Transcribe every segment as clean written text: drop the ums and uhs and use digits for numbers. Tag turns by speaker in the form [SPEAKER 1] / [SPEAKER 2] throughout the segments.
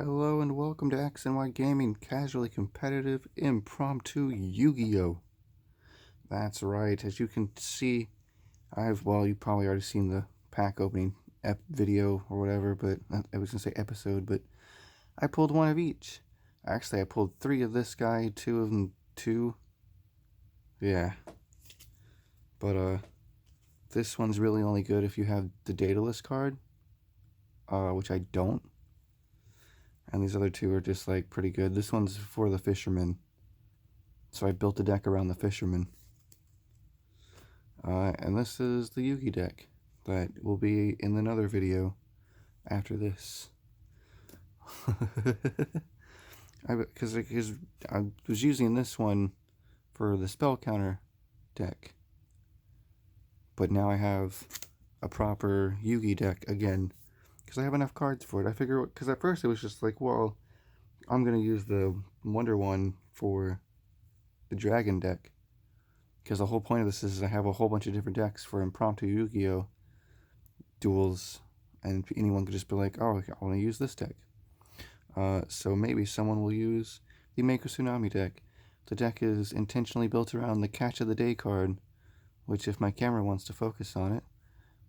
[SPEAKER 1] Hello and welcome to X and Y Gaming, casually competitive, impromptu Yu-Gi-Oh! That's right, as you can see, you've probably already seen the pack opening video or whatever, but I was going to say episode, but I pulled one of each. Actually, I pulled 3 of this guy, 2 of them, 2. Yeah. But, this one's really only good if you have the Daedalus card, which I don't. And these other 2 are just like pretty good. This one's for the Fisherman. So I built a deck around the Fisherman. And this is the Yugi deck that will be in another video after this. Because I was using this one for the spell counter deck. But now I have a proper Yugi deck again. Because I have enough cards for it. I figure, because at first it was just like, well, I'm going to use the Wonder one for the Dragon deck. Because the whole point of this is I have a whole bunch of different decks for impromptu Yu-Gi-Oh! Duels. And anyone could just be like, oh, I want to use this deck. So maybe someone will use the Mako Tsunami deck. The deck is intentionally built around the Catch of the Day card, which if my camera wants to focus on it,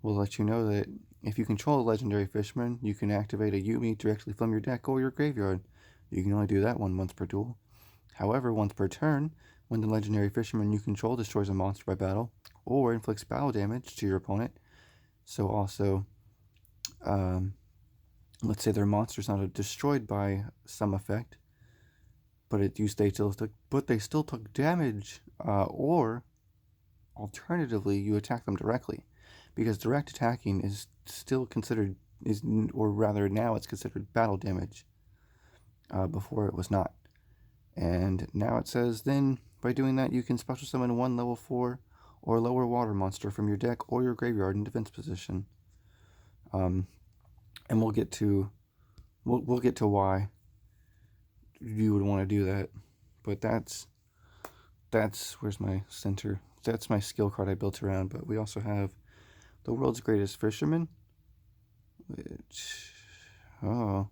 [SPEAKER 1] will let you know that if you control a legendary Fisherman, you can activate a Yumi directly from your deck or your graveyard. You can only do that once per duel. However, once per turn, when the legendary Fisherman you control destroys a monster by battle, or inflicts battle damage to your opponent, so also, let's say their monster's not destroyed by some effect, but they still took damage, or alternatively, you attack them directly, because direct attacking is still considered now it's considered battle damage. Before it was not, and now it says then by doing that you can special summon 1 level 4 or lower water monster from your deck or your graveyard in defense position. And we'll get to why you would want to do that, but that's where's my center. That's my skill card I built around. But we also have the world's greatest Fisherman, which well,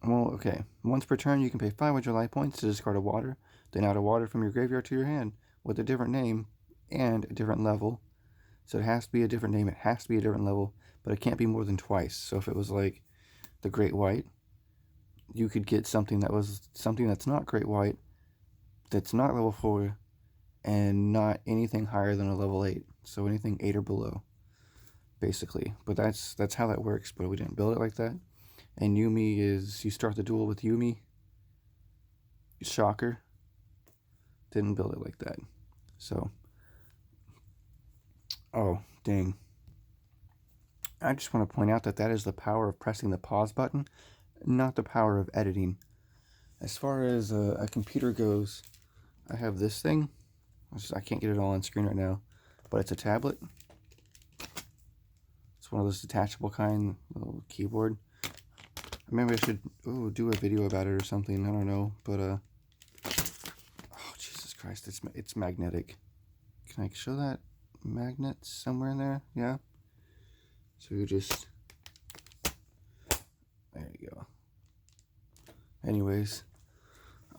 [SPEAKER 1] okay. Once per turn, you can pay 500 life points to discard a water, then add a water from your graveyard to your hand with a different name and a different level. So it has to be a different name, it has to be a different level, but it can't be more than twice. So if it was like the Great White, you could get something that's not Great White, that's not level 4, and not anything higher than a level 8. So anything 8 or below, basically. But that's how that works, but we didn't build it like that. And Yumi is, you start the duel with Yumi. Shocker. Didn't build it like that. So, oh, dang. I just want to point out that is the power of pressing the pause button, not the power of editing. As far as a computer goes, I have this thing. I can't get it all on screen right now, but it's a tablet. It's one of those detachable kind, little keyboard. Maybe I should do a video about it or something. I don't know, but oh Jesus Christ, it's magnetic. Can I show that magnet somewhere in there? Yeah. So you just, there you go. Anyways,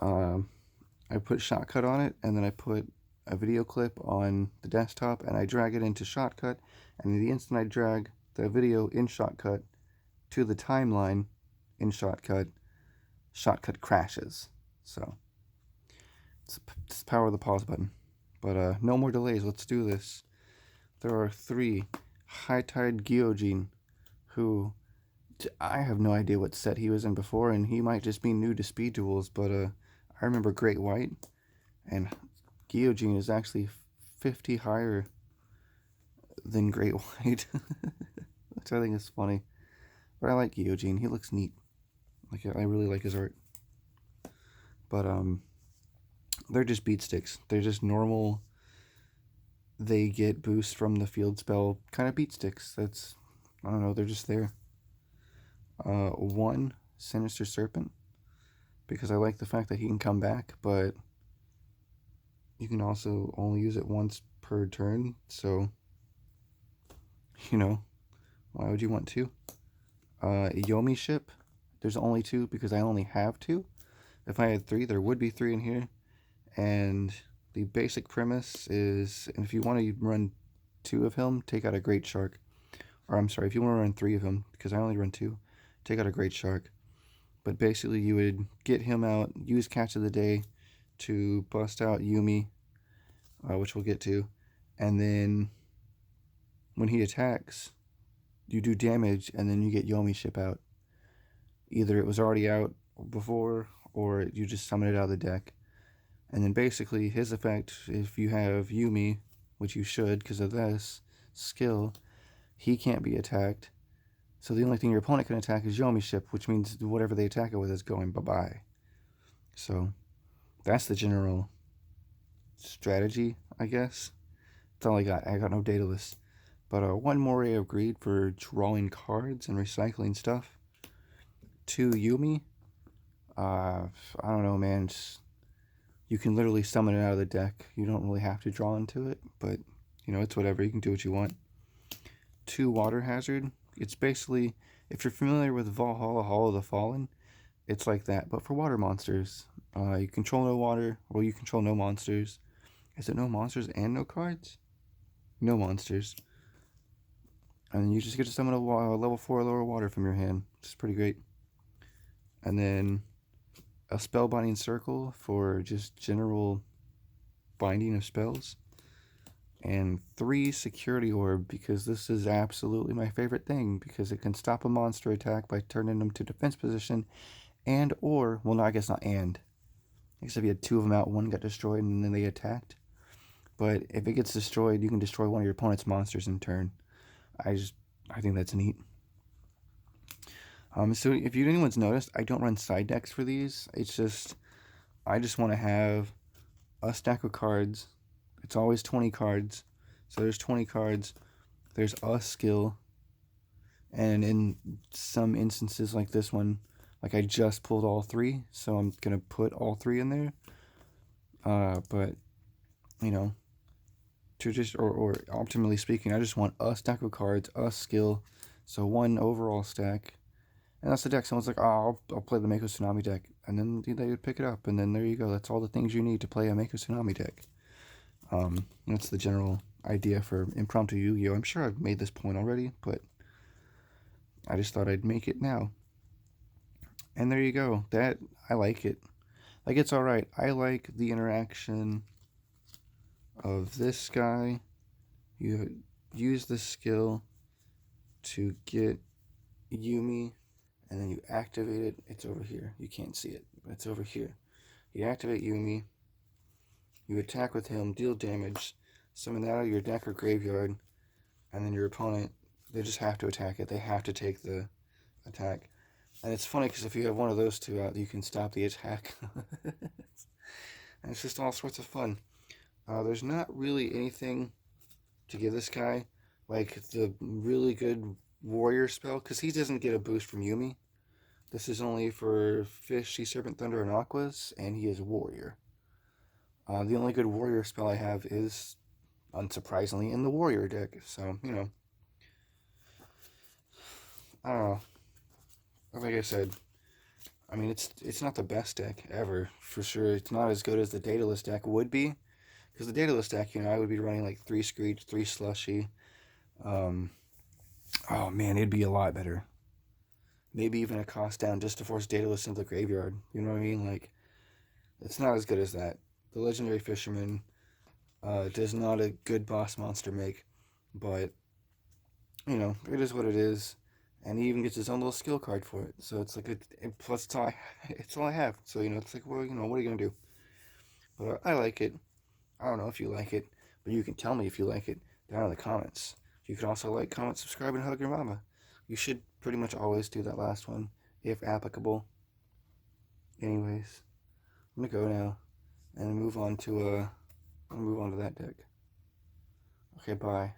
[SPEAKER 1] I put Shotcut on it, and then I put a video clip on the desktop, and I drag it into Shotcut, and the instant I drag the video in Shotcut to the timeline in Shotcut crashes. So it's the power of the pause button. But no more delays, let's do this. There are 3 High Tide Gyojin, who I have no idea what set he was in before, and he might just be new to Speed Duels, but I remember Great White, and Gyojin is actually 50 higher than Great White, which I think is funny. But I like Gyojin, he looks neat. I really like his art. But they're just beat sticks. They're just normal, they get boost from the field spell kind of beat sticks. That's, I don't know, they're just there. 1 Sinister Serpent, because I like the fact that he can come back, but you can also only use it once per turn, so, you know, Why would you want 2? Yomi ship. There's only 2 because I only have 2. If I had 3, there would be 3 in here. And the basic premise is, and if you want to run 2 of him, take out a great shark. Or I'm sorry, if you want to run 3 of him, because I only run 2, take out a great shark. But basically you would get him out, use catch of the day to bust out Yumi, which we'll get to. And then when he attacks, you do damage and then you get Yomi ship out. Either it was already out before or you just summon it out of the deck. And then basically his effect, if you have Yumi, which you should because of this skill, he can't be attacked. So the only thing your opponent can attack is Yomi ship, which means whatever they attack it with is going bye-bye. So that's the general strategy, I guess. That's all I got. I got no Daedalus. But 1 Moray of Greed for drawing cards and recycling stuff. 2 Yumi. I don't know, man. You can literally summon it out of the deck. You don't really have to draw into it, but you know, it's whatever. You can do what you want. 2 Water Hazard. It's basically, if you're familiar with Valhalla Hall of the Fallen, it's like that, but for water monsters. You control no water, or you control no monsters. Is it no monsters and no cards? No monsters. And you just get to summon a level 4 or lower water from your hand, which is pretty great. And then a Spellbinding Circle for just general binding of spells. And 3 Security Orb, because this is absolutely my favorite thing, because it can stop a monster attack by turning them to defense position, and or, well no, I guess not and. I guess if you had 2 of them out, 1 got destroyed and then they attacked. But if it gets destroyed, you can destroy one of your opponent's monsters in turn. I think that's neat. So if anyone's noticed, I don't run side decks for these. It's just, I just want to have a stack of cards. It's always 20 cards. So there's 20 cards. There's a skill. And in some instances like this one, like I just pulled all 3. So I'm going to put all 3 in there. But, you know, to just, or optimally speaking, I just want a stack of cards, a skill. So 1 overall stack. And that's the deck. Someone's like, oh, I'll play the Mako Tsunami deck. And then they would pick it up. And then there you go. That's all the things you need to play a Mako Tsunami deck. That's the general idea for impromptu Yu-Gi-Oh! I'm sure I've made this point already, but I just thought I'd make it now. And there you go. That, I like it. Like, it's alright. I like the interaction of this guy. You use the skill to get Yumi, and then you activate it. It's over here. You can't see it, but it's over here. You activate Yumi. You attack with him, deal damage, summon that out of your deck or graveyard, and then your opponent, they just have to attack it. They have to take the attack. And it's funny because if you have one of those 2 out, you can stop the attack. And it's just all sorts of fun. There's not really anything to give this guy, like the really good warrior spell, because he doesn't get a boost from Yumi. This is only for Fish, Sea Serpent, Thunder, and Aquas, and he is warrior. The only good warrior spell I have is, unsurprisingly, in the warrior deck. So, you know, I don't know. Like I said, I mean, it's not the best deck ever, for sure. It's not as good as the Daedalus deck would be. Because the Daedalus deck, you know, I would be running like 3 Screech, 3 Slushy. Oh man, it'd be a lot better. Maybe even a cost down just to force Daedalus into the graveyard. You know what I mean? Like, it's not as good as that. The Legendary Fisherman does not a good boss monster make, but, you know, it is what it is. And he even gets his own little skill card for it. So it's like, plus it's all I have. So, you know, it's like, well, you know, what are you going to do? But I like it. I don't know if you like it, but you can tell me if you like it down in the comments. You can also like, comment, subscribe, and hug your mama. You should pretty much always do that last one, if applicable. Anyways, I'm gonna go now and move on to that deck. Okay, bye.